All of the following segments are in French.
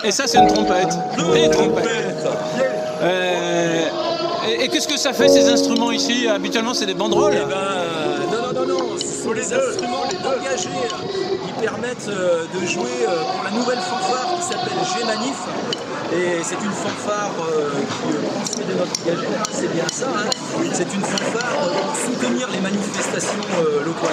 Et ça, c'est une trompette. Et une trompette. Et qu'est-ce que ça fait, ces instruments ici? Habituellement, c'est des banderoles? Non, ce sont les instruments engagés qui permettent de jouer pour la nouvelle fanfare qui s'appelle G-Manif. Et c'est une fanfare qui construit des notes engagées, c'est bien ça, hein. C'est une fanfare pour soutenir les manifestations locales.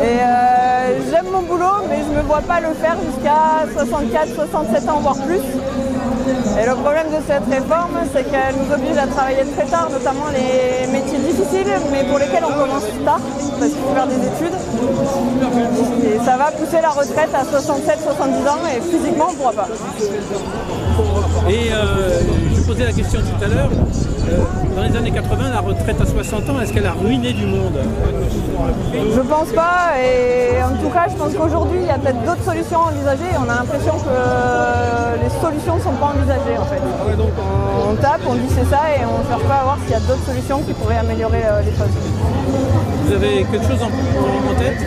Et j'aime mon boulot, mais je ne me vois pas le faire jusqu'à 64, 67 ans, voire plus. Et le problème de cette réforme, c'est qu'elle nous oblige à travailler très tard, notamment les métiers difficiles, mais pour lesquels on commence tard, parce qu'il faut faire des études. Et ça va pousser la retraite à 67, 70 ans, et physiquement, on ne pourra pas. Et je posais la question tout à l'heure, dans les années 80, la retraite à 60 ans, est-ce qu'elle a ruiné du monde? Je pense pas, et en tout cas, je pense qu'aujourd'hui, il y a peut-être d'autres solutions envisagées, et on a l'impression que les solutions ne sont pas envisagées, en fait. On tape, on dit c'est ça, et on ne cherche pas à voir s'il y a d'autres solutions qui pourraient améliorer les choses. Vous avez quelque chose en tête?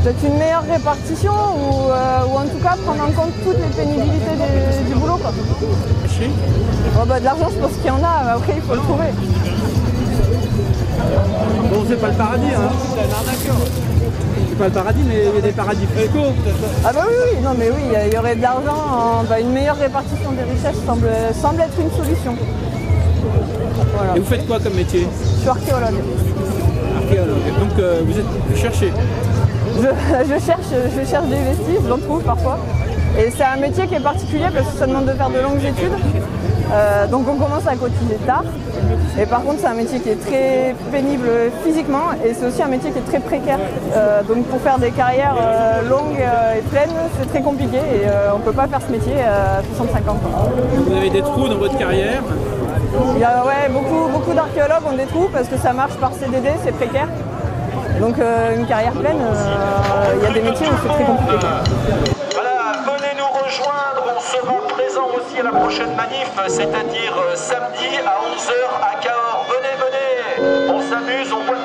Peut-être une meilleure répartition, ou en tout cas prendre en compte toutes les pénibilités du boulot, quoi. Oh, bah, de l'argent, je pense qu'il y en a, mais après, il faut le trouver. Bon, c'est pas le paradis, hein. C'est pas le paradis, mais il y a des paradis fiscaux. Ah bah oui, non mais oui, il y aurait de l'argent, une meilleure répartition des richesses semble être une solution. Voilà. Et vous faites quoi comme métier? Je suis archéologue. Archéologue, donc vous cherchez? Je cherche des vestiges, j'en trouve parfois. Et c'est un métier qui est particulier parce que ça demande de faire de longues études. Donc on commence à cotiser tard. Et par contre c'est un métier qui est très pénible physiquement et c'est aussi un métier qui est très précaire. Donc pour faire des carrières longues et pleines, c'est très compliqué et on ne peut pas faire ce métier à 65 ans. Vous avez des trous dans votre carrière? Il y a, ouais, beaucoup d'archéologues ont des trous parce que ça marche par CDD, c'est précaire. Donc une carrière pleine, il y a des métiers où c'est très compliqué. Voilà, venez nous rejoindre, on sera présent aussi à la prochaine manif, c'est-à-dire samedi à 11h à Cahors. Venez, on s'amuse, on voit